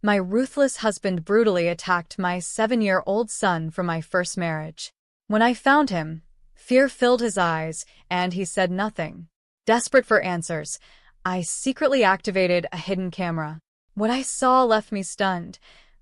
My ruthless husband brutally attacked my 7-year-old son from my first marriage. When I found him, fear filled his eyes, and he said nothing. Desperate for answers, I secretly activated a hidden camera. What I saw left me stunned.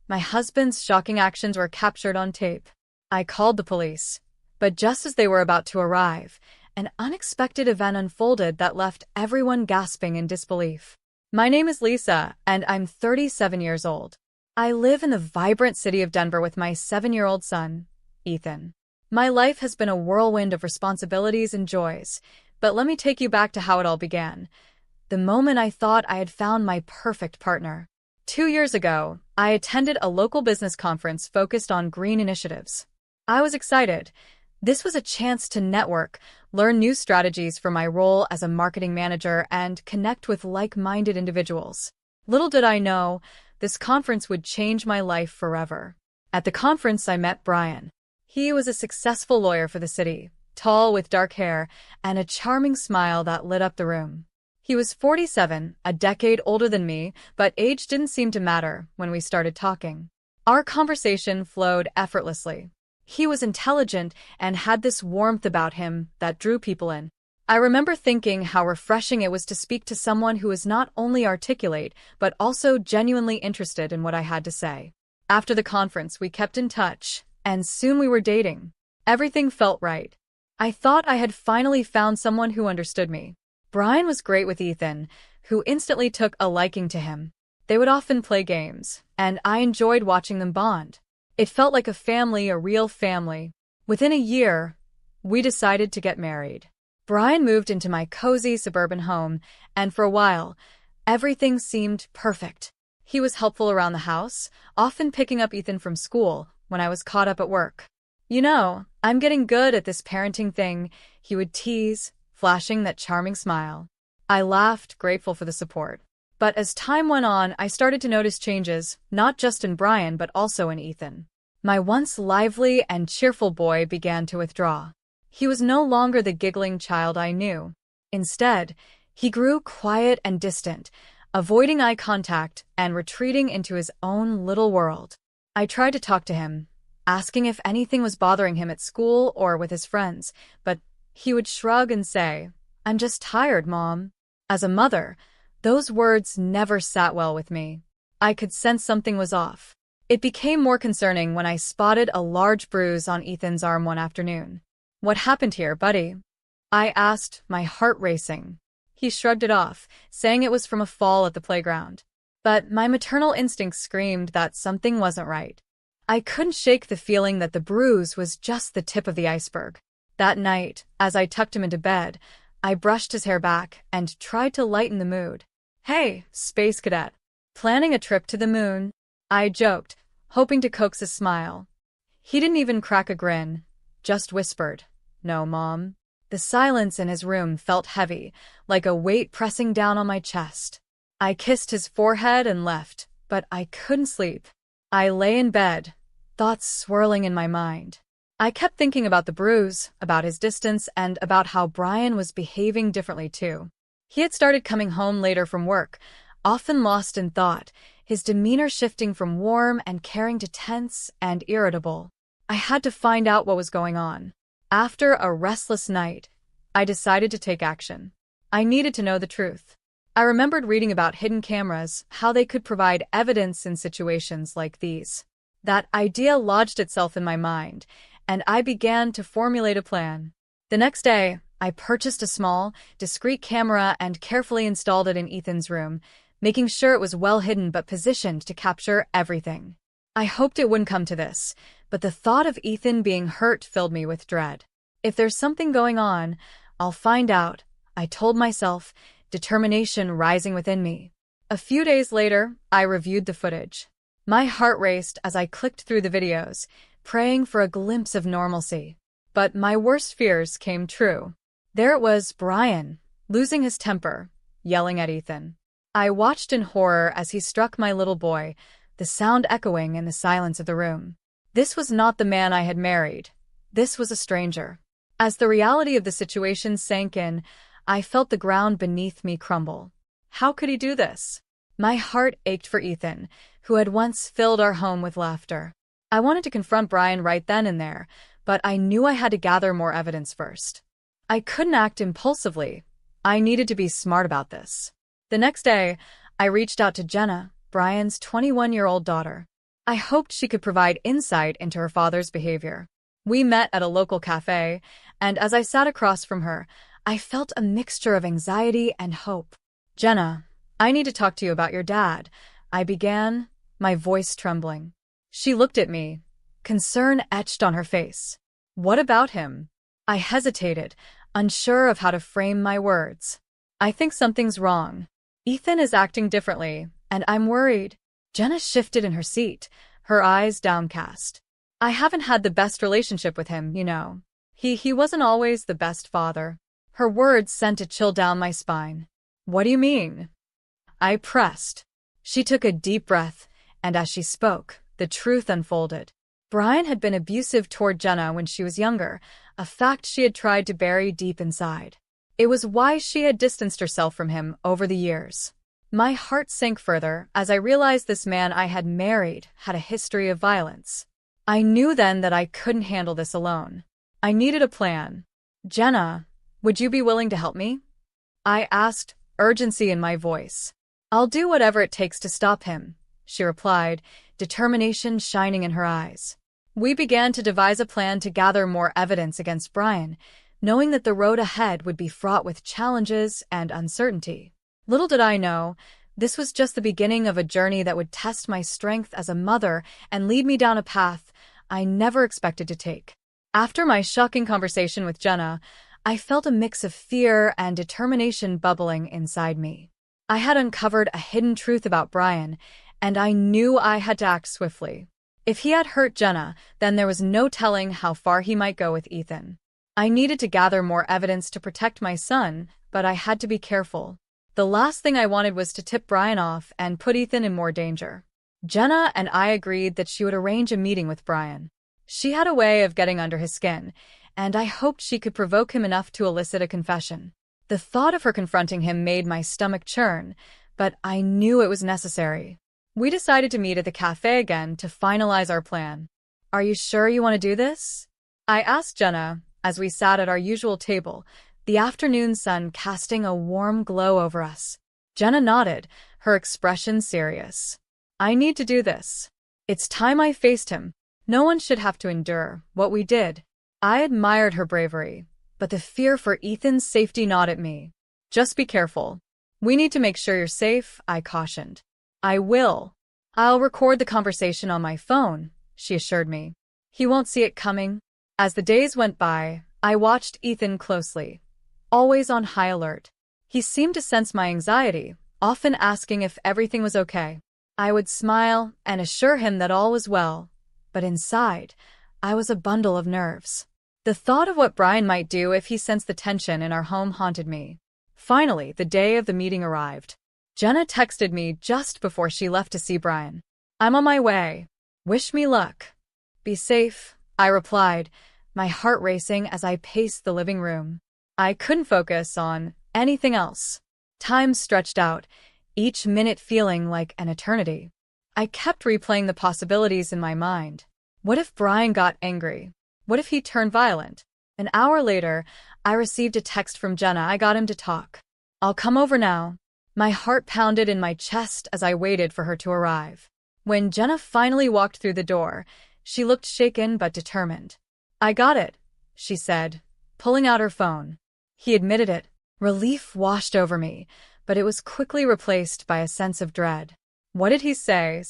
My husband's shocking actions were captured on tape. I called the police, but just as they were about to arrive, an unexpected event unfolded that left everyone gasping in disbelief. My name is Lisa, and I'm 37 years old. I live in the vibrant city of Denver with my 7-year-old son, Ethan. My life has been a whirlwind of responsibilities and joys, but let me take you back to how it all began. The moment I thought I had found my perfect partner. 2 years ago, I attended a local business conference focused on green initiatives. I was excited. This was a chance to network, learn new strategies for my role as a marketing manager, and connect with like-minded individuals. Little did I know, this conference would change my life forever. At the conference, I met Brian. He was a successful lawyer for the city, tall with dark hair and a charming smile that lit up the room. He was 47, a decade older than me, but age didn't seem to matter when we started talking. Our conversation flowed effortlessly. He was intelligent and had this warmth about him that drew people in. I remember thinking how refreshing it was to speak to someone who was not only articulate, but also genuinely interested in what I had to say. After the conference, we kept in touch, and soon we were dating. Everything felt right. I thought I had finally found someone who understood me. Brian was great with Ethan, who instantly took a liking to him. They would often play games, and I enjoyed watching them bond. It felt like a family, a real family. Within a year, we decided to get married. Brian moved into my cozy suburban home, and for a while, everything seemed perfect. He was helpful around the house, often picking up Ethan from school when I was caught up at work. "You know, I'm getting good at this parenting thing," he would tease, flashing that charming smile. I laughed, grateful for the support. But as time went on, I started to notice changes, not just in Brian but also in Ethan. My once lively and cheerful boy began to withdraw. He was no longer the giggling child I knew. Instead, he grew quiet and distant, avoiding eye contact and retreating into his own little world. I tried to talk to him, asking if anything was bothering him at school or with his friends, but he would shrug and say, "I'm just tired, Mom." As a mother, those words never sat well with me. I could sense something was off. It became more concerning when I spotted a large bruise on Ethan's arm one afternoon. "What happened here, buddy?" I asked, my heart racing. He shrugged it off, saying it was from a fall at the playground. But my maternal instinct screamed that something wasn't right. I couldn't shake the feeling that the bruise was just the tip of the iceberg. That night, as I tucked him into bed, I brushed his hair back and tried to lighten the mood. "Hey, space cadet. Planning a trip to the moon?" I joked, hoping to coax a smile. He didn't even crack a grin, just whispered, "No, Mom." The silence in his room felt heavy, like a weight pressing down on my chest. I kissed his forehead and left, but I couldn't sleep. I lay in bed, thoughts swirling in my mind. I kept thinking about the bruise, about his distance, and about how Brian was behaving differently too. He had started coming home later from work, often lost in thought, his demeanor shifting from warm and caring to tense and irritable. I had to find out what was going on. After a restless night, I decided to take action. I needed to know the truth. I remembered reading about hidden cameras, how they could provide evidence in situations like these. That idea lodged itself in my mind, and I began to formulate a plan. The next day, I purchased a small, discreet camera and carefully installed it in Ethan's room, making sure it was well hidden but positioned to capture everything. I hoped it wouldn't come to this, but the thought of Ethan being hurt filled me with dread. If there's something going on, I'll find out, I told myself, determination rising within me. A few days later, I reviewed the footage. My heart raced as I clicked through the videos, praying for a glimpse of normalcy. But my worst fears came true. There it was, Brian, losing his temper, yelling at Ethan. I watched in horror as he struck my little boy, the sound echoing in the silence of the room. This was not the man I had married. This was a stranger. As the reality of the situation sank in, I felt the ground beneath me crumble. How could he do this? My heart ached for Ethan, who had once filled our home with laughter. I wanted to confront Brian right then and there, but I knew I had to gather more evidence first. I couldn't act impulsively. I needed to be smart about this. The next day, I reached out to Jenna, Brian's 21-year-old daughter. I hoped she could provide insight into her father's behavior. We met at a local cafe, and as I sat across from her, I felt a mixture of anxiety and hope. "Jenna, I need to talk to you about your dad," I began, my voice trembling. She looked at me, concern etched on her face. "What about him?" I hesitated, unsure of how to frame my words. "I think something's wrong. Ethan is acting differently, and I'm worried." Jenna shifted in her seat, her eyes downcast. "I haven't had the best relationship with him, you know. He wasn't always the best father." Her words sent a chill down my spine. "What do you mean?" I pressed. She took a deep breath, and as she spoke, the truth unfolded. Brian had been abusive toward Jenna when she was younger, a fact she had tried to bury deep inside. It was why she had distanced herself from him over the years. My heart sank further as I realized this man I had married had a history of violence. I knew then that I couldn't handle this alone. I needed a plan. "Jenna, would you be willing to help me?" I asked, urgency in my voice. "I'll do whatever it takes to stop him," she replied, determination shining in her eyes. We began to devise a plan to gather more evidence against Brian, knowing that the road ahead would be fraught with challenges and uncertainty. Little did I know, this was just the beginning of a journey that would test my strength as a mother and lead me down a path I never expected to take. After my shocking conversation with Jenna, I felt a mix of fear and determination bubbling inside me. I had uncovered a hidden truth about Brian, and I knew I had to act swiftly. If he had hurt Jenna, then there was no telling how far he might go with Ethan. I needed to gather more evidence to protect my son, but I had to be careful. The last thing I wanted was to tip Brian off and put Ethan in more danger. Jenna and I agreed that she would arrange a meeting with Brian. She had a way of getting under his skin, and I hoped she could provoke him enough to elicit a confession. The thought of her confronting him made my stomach churn, but I knew it was necessary. We decided to meet at the cafe again to finalize our plan. "Are you sure you want to do this?" I asked Jenna as we sat at our usual table, the afternoon sun casting a warm glow over us. Jenna nodded, her expression serious. "I need to do this. It's time I faced him. No one should have to endure what we did." I admired her bravery, but the fear for Ethan's safety gnawed at me. "Just be careful. We need to make sure you're safe," I cautioned. "I will. I'll record the conversation on my phone," she assured me. "He won't see it coming." As the days went by, I watched Ethan closely, always on high alert. He seemed to sense my anxiety, often asking if everything was okay. I would smile and assure him that all was well, but inside, I was a bundle of nerves. The thought of what Brian might do if he sensed the tension in our home haunted me. Finally, the day of the meeting arrived. Jenna texted me just before she left to see Brian. "I'm on my way. Wish me luck." "Be safe," I replied, my heart racing as I paced the living room. I couldn't focus on anything else. Time stretched out, each minute feeling like an eternity. I kept replaying the possibilities in my mind. What if Brian got angry? What if he turned violent? An hour later, I received a text from Jenna. "I got him to talk. I'll come over now." My heart pounded in my chest as I waited for her to arrive. When Jenna finally walked through the door, she looked shaken but determined. "I got it," she said, pulling out her phone. He admitted it. Relief washed over me, but it was quickly replaced by a sense of dread. "What did he say?"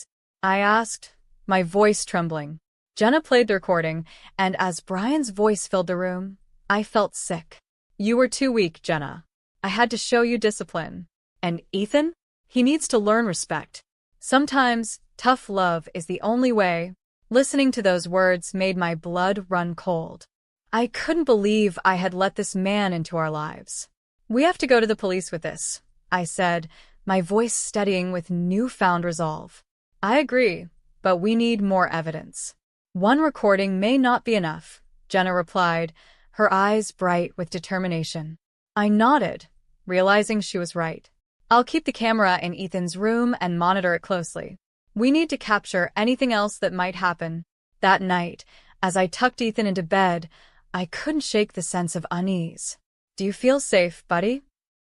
I asked, my voice trembling. Jenna played the recording, and as Brian's voice filled the room, I felt sick. "You were too weak, Jenna. I had to show you discipline. And Ethan? He needs to learn respect. Sometimes, tough love is the only way." Listening to those words made my blood run cold. I couldn't believe I had let this man into our lives. "We have to go to the police with this," I said, my voice steadying with newfound resolve. "I agree, but we need more evidence." "One recording may not be enough," Jenna replied, her eyes bright with determination. I nodded, realizing she was right. "I'll keep the camera in Ethan's room and monitor it closely." We need to capture anything else that might happen. That night, as I tucked Ethan into bed, I couldn't shake the sense of unease. "Do you feel safe, buddy?"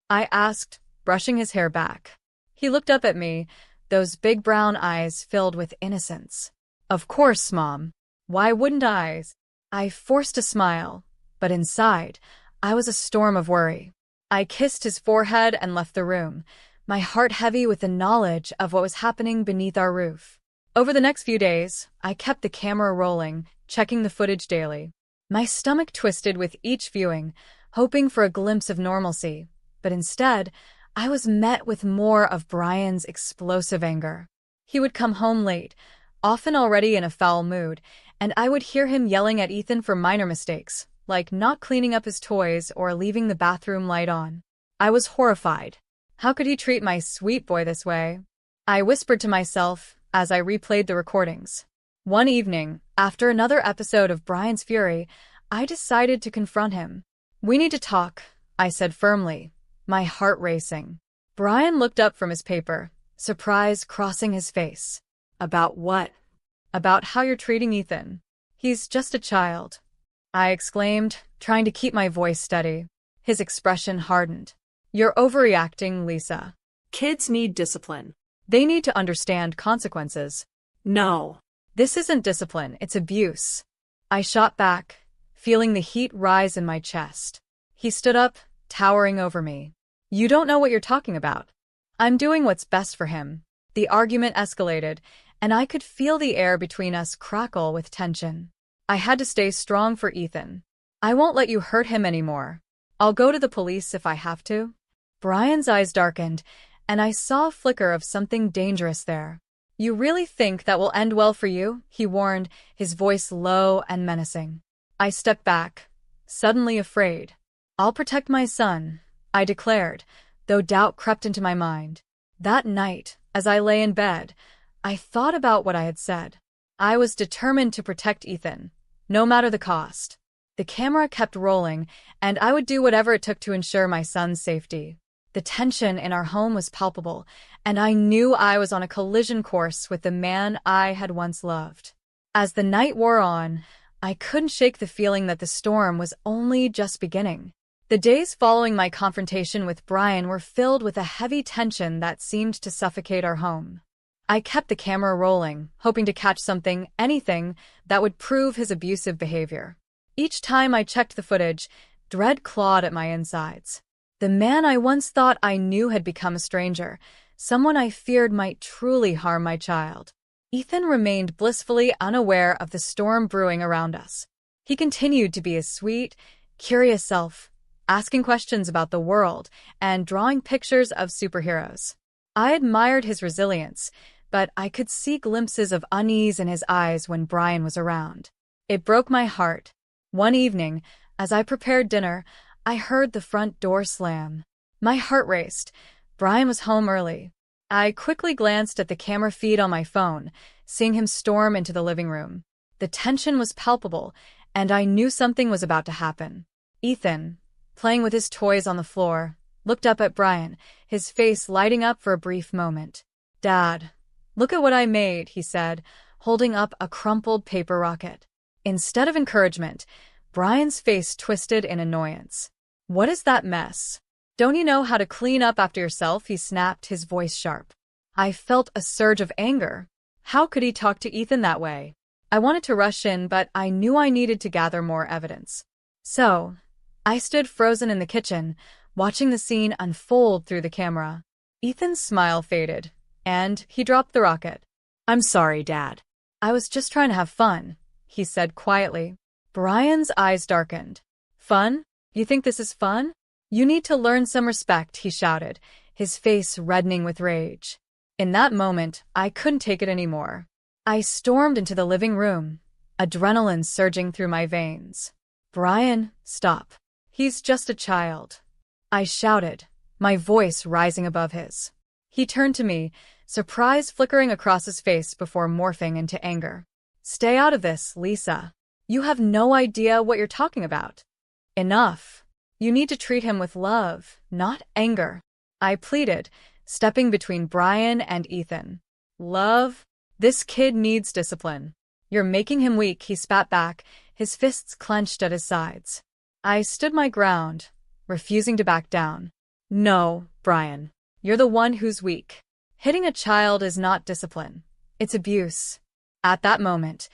I asked, brushing his hair back. He looked up at me, those big brown eyes filled with innocence. "Of course, Mom. Why wouldn't I?" I forced a smile, but inside, I was a storm of worry. I kissed his forehead and left the room, my heart heavy with the knowledge of what was happening beneath our roof. Over the next few days, I kept the camera rolling, checking the footage daily. My stomach twisted with each viewing, hoping for a glimpse of normalcy, but instead, I was met with more of Brian's explosive anger. He would come home late, often already in a foul mood, and I would hear him yelling at Ethan for minor mistakes, like not cleaning up his toys or leaving the bathroom light on. I was horrified. How could he treat my sweet boy this way? I whispered to myself as I replayed the recordings. One evening, after another episode of Brian's fury, I decided to confront him. "We need to talk," I said firmly, my heart racing. Brian looked up from his paper, surprise crossing his face. "About what?" "About how you're treating Ethan. He's just a child," I exclaimed, trying to keep my voice steady. His expression hardened. "You're overreacting, Lisa. Kids need discipline." They need to understand consequences." "No." "This isn't discipline, it's abuse." I shot back, feeling the heat rise in my chest. He stood up, towering over me. "You don't know what you're talking about. I'm doing what's best for him." The argument escalated, and I could feel the air between us crackle with tension. I had to stay strong for Ethan. "I won't let you hurt him anymore. I'll go to the police if I have to." Brian's eyes darkened, and I saw a flicker of something dangerous there. "You really think that will end well for you?" he warned, his voice low and menacing. I stepped back, suddenly afraid. "I'll protect my son," I declared, though doubt crept into my mind. That night, as I lay in bed, I thought about what I had said. I was determined to protect Ethan, no matter the cost. The camera kept rolling, and I would do whatever it took to ensure my son's safety. The tension in our home was palpable, and I knew I was on a collision course with the man I had once loved. As the night wore on, I couldn't shake the feeling that the storm was only just beginning. The days following my confrontation with Brian were filled with a heavy tension that seemed to suffocate our home. I kept the camera rolling, hoping to catch something, anything, that would prove his abusive behavior. Each time I checked the footage, dread clawed at my insides. The man I once thought I knew had become a stranger, someone I feared might truly harm my child. Ethan remained blissfully unaware of the storm brewing around us. He continued to be his sweet, curious self, asking questions about the world and drawing pictures of superheroes. I admired his resilience, but I could see glimpses of unease in his eyes when Brian was around. It broke my heart. One evening, as I prepared dinner, I heard the front door slam. My heart raced. Brian was home early. I quickly glanced at the camera feed on my phone, seeing him storm into the living room. The tension was palpable, and I knew something was about to happen. Ethan, playing with his toys on the floor, looked up at Brian, his face lighting up for a brief moment. "Dad, look at what I made," he said, holding up a crumpled paper rocket. Instead of encouragement, Brian's face twisted in annoyance. "What is that mess? Don't you know how to clean up after yourself?" he snapped, his voice sharp. I felt a surge of anger. How could he talk to Ethan that way? I wanted to rush in, but I knew I needed to gather more evidence. So, I stood frozen in the kitchen, watching the scene unfold through the camera. Ethan's smile faded, and he dropped the rocket. "I'm sorry, Dad. I was just trying to have fun," he said quietly. Brian's eyes darkened. "Fun? You think this is fun? You need to learn some respect," he shouted, his face reddening with rage. In that moment, I couldn't take it anymore. I stormed into the living room, adrenaline surging through my veins. "Brian, stop. He's just a child," I shouted, my voice rising above his. He turned to me, surprise flickering across his face before morphing into anger. "Stay out of this, Lisa. You have no idea what you're talking about." "Enough. You need to treat him with love, not anger," I pleaded, stepping between Brian and Ethan. "Love? This kid needs discipline. You're making him weak, he spat back, his fists clenched at his sides. I stood my ground, refusing to back down. No, Brian. You're the one who's weak. Hitting a child is not discipline. It's abuse. At that moment,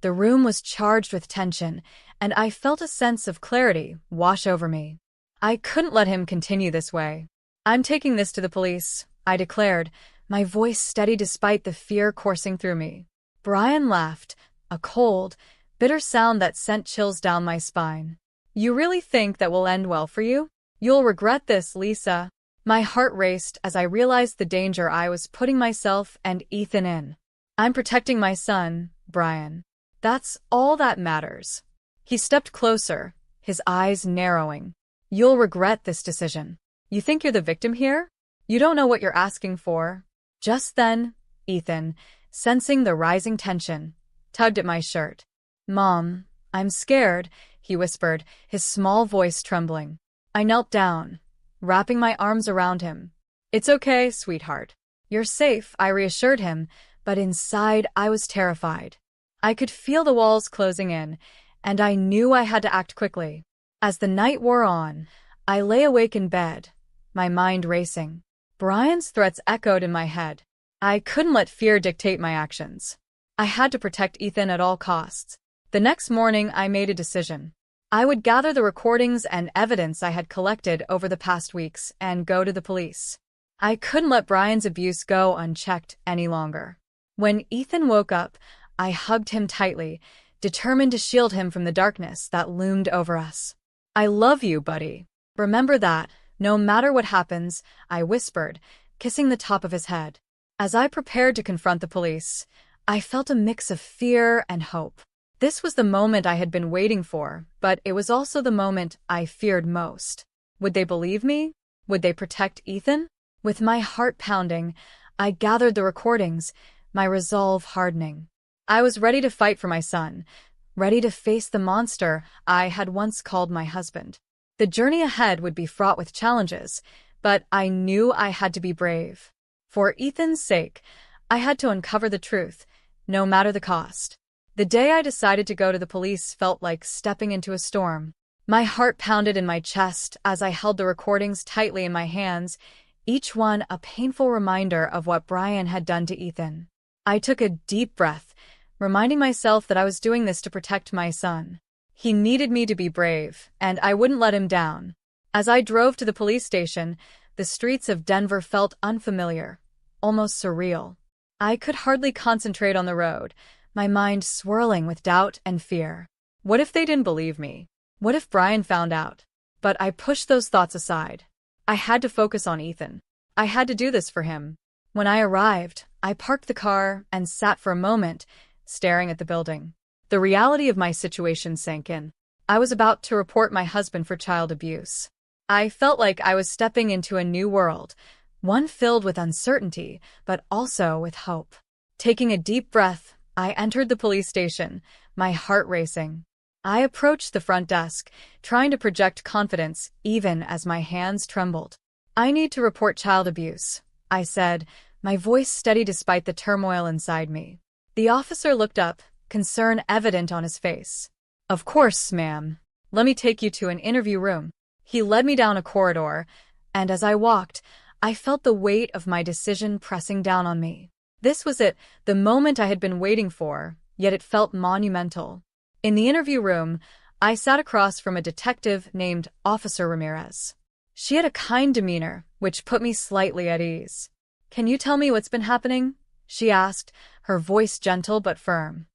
the room was charged with tension, and I felt a sense of clarity wash over me. I couldn't let him continue this way. I'm taking this to the police, I declared, my voice steady despite the fear coursing through me. Brian laughed, a cold, bitter sound that sent chills down my spine. You really think that will end well for you? You'll regret this, Lisa. My heart raced as I realized the danger I was putting myself and Ethan in. I'm protecting my son, Brian. That's all that matters. He stepped closer, his eyes narrowing. You'll regret this decision. You think you're the victim here? You don't know what you're asking for. Just then, Ethan, sensing the rising tension, tugged at my shirt. Mom, I'm scared, he whispered, his small voice trembling. I knelt down, wrapping my arms around him. It's okay, sweetheart. You're safe, I reassured him, but inside I was terrified. I could feel the walls closing in, and I knew I had to act quickly. As the night wore on, I lay awake in bed, my mind racing. Brian's threats echoed in my head. I couldn't let fear dictate my actions. I had to protect Ethan at all costs. The next morning, I made a decision. I would gather the recordings and evidence I had collected over the past weeks and go to the police. I couldn't let Brian's abuse go unchecked any longer. When Ethan woke up, I hugged him tightly, determined to shield him from the darkness that loomed over us. I love you, buddy. Remember that, no matter what happens, I whispered, kissing the top of his head. As I prepared to confront the police, I felt a mix of fear and hope. This was the moment I had been waiting for, but it was also the moment I feared most. Would they believe me? Would they protect Ethan? With my heart pounding, I gathered the recordings, my resolve hardening. I was ready to fight for my son, ready to face the monster I had once called my husband. The journey ahead would be fraught with challenges, but I knew I had to be brave. For Ethan's sake, I had to uncover the truth, no matter the cost. The day I decided to go to the police felt like stepping into a storm. My heart pounded in my chest as I held the recordings tightly in my hands, each one a painful reminder of what Brian had done to Ethan. I took a deep breath, reminding myself that I was doing this to protect my son. He needed me to be brave, and I wouldn't let him down. As I drove to the police station, the streets of Denver felt unfamiliar, almost surreal. I could hardly concentrate on the road, my mind swirling with doubt and fear. What if they didn't believe me? What if Brian found out? But I pushed those thoughts aside. I had to focus on Ethan. I had to do this for him. When I arrived, I parked the car and sat for a moment, staring at the building. The reality of my situation sank in. I was about to report my husband for child abuse. I felt like I was stepping into a new world, one filled with uncertainty, but also with hope. Taking a deep breath, I entered the police station, my heart racing. I approached the front desk, trying to project confidence even as my hands trembled. I need to report child abuse, I said, my voice steady despite the turmoil inside me. The officer looked up, concern evident on his face. Of course, ma'am. Let me take you to an interview room. He led me down a corridor, and as I walked, I felt the weight of my decision pressing down on me. This was it, the moment I had been waiting for, yet it felt monumental. In the interview room, I sat across from a detective named Officer Ramirez. She had a kind demeanor, which put me slightly at ease. Can you tell me what's been happening? She asked, her voice gentle but firm.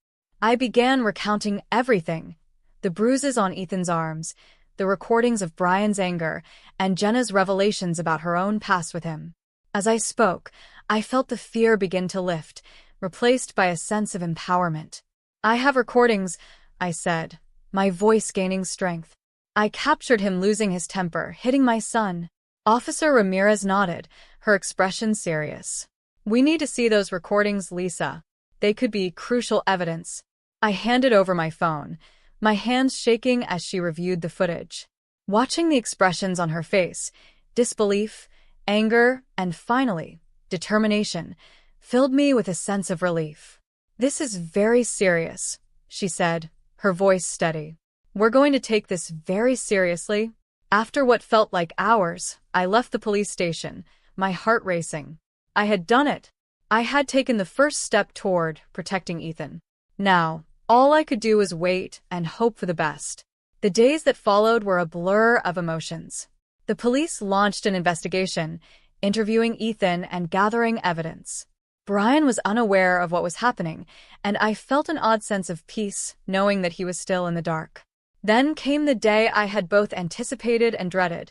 I began recounting everything, the bruises on Ethan's arms, the recordings of Brian's anger, and Jenna's revelations about her own past with him. As I spoke, I felt the fear begin to lift, replaced by a sense of empowerment. I have recordings, I said, my voice gaining strength. I captured him losing his temper, hitting my son. Officer Ramirez nodded, her expression serious. We need to see those recordings, Lisa. They could be crucial evidence. I handed over my phone, my hands shaking as she reviewed the footage. Watching the expressions on her face, disbelief, anger, and finally, determination, filled me with a sense of relief. "This is very serious," she said, her voice steady. "We're going to take this very seriously." After what felt like hours, I left the police station, my heart racing. I had done it. I had taken the first step toward protecting Ethan. Now, all I could do was wait and hope for the best. The days that followed were a blur of emotions. The police launched an investigation, interviewing Ethan and gathering evidence. Brian was unaware of what was happening, and I felt an odd sense of peace knowing that he was still in the dark. Then came the day I had both anticipated and dreaded.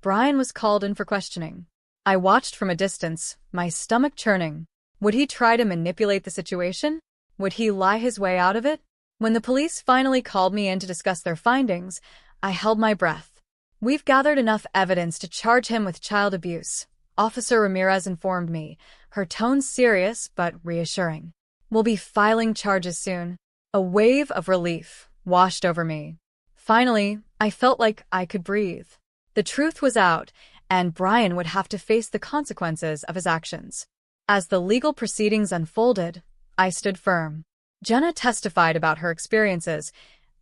Brian was called in for questioning. I watched from a distance, my stomach churning. Would he try to manipulate the situation? Would he lie his way out of it? When the police finally called me in to discuss their findings, I held my breath. "We've gathered enough evidence to charge him with child abuse," Officer Ramirez informed me, her tone serious but reassuring. "We'll be filing charges soon." A wave of relief washed over me. Finally, I felt like I could breathe. The truth was out, and Brian would have to face the consequences of his actions. As the legal proceedings unfolded, I stood firm. Jenna testified about her experiences,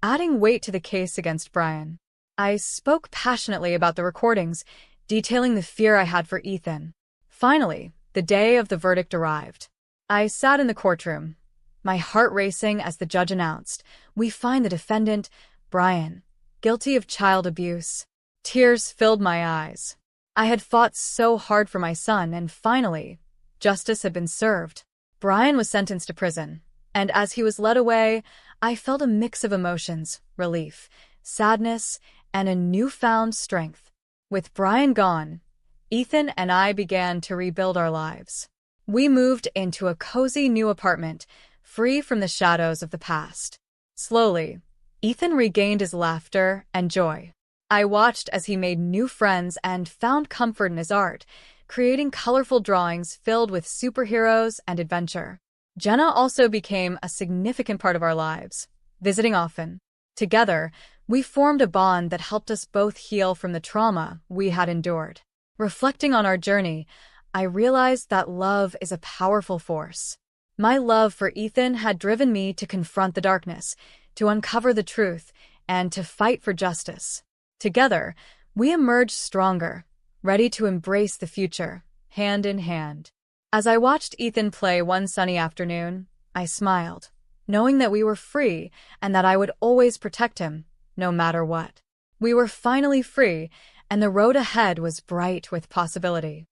adding weight to the case against Brian. I spoke passionately about the recordings, detailing the fear I had for Ethan. Finally, the day of the verdict arrived. I sat in the courtroom, my heart racing as the judge announced, "We find the defendant, Brian, guilty of child abuse." Tears filled my eyes. I had fought so hard for my son, and finally, justice had been served. Brian was sentenced to prison, and as he was led away, I felt a mix of emotions, relief, sadness, and a newfound strength. With Brian gone, Ethan and I began to rebuild our lives. We moved into a cozy new apartment, free from the shadows of the past. Slowly, Ethan regained his laughter and joy. I watched as he made new friends and found comfort in his art, creating colorful drawings filled with superheroes and adventure. Jenna also became a significant part of our lives, visiting often. Together, we formed a bond that helped us both heal from the trauma we had endured. Reflecting on our journey, I realized that love is a powerful force. My love for Ethan had driven me to confront the darkness, to uncover the truth, and to fight for justice. Together, we emerged stronger, ready to embrace the future, hand in hand. As I watched Ethan play one sunny afternoon, I smiled, knowing that we were free and that I would always protect him, no matter what. We were finally free, and the road ahead was bright with possibility.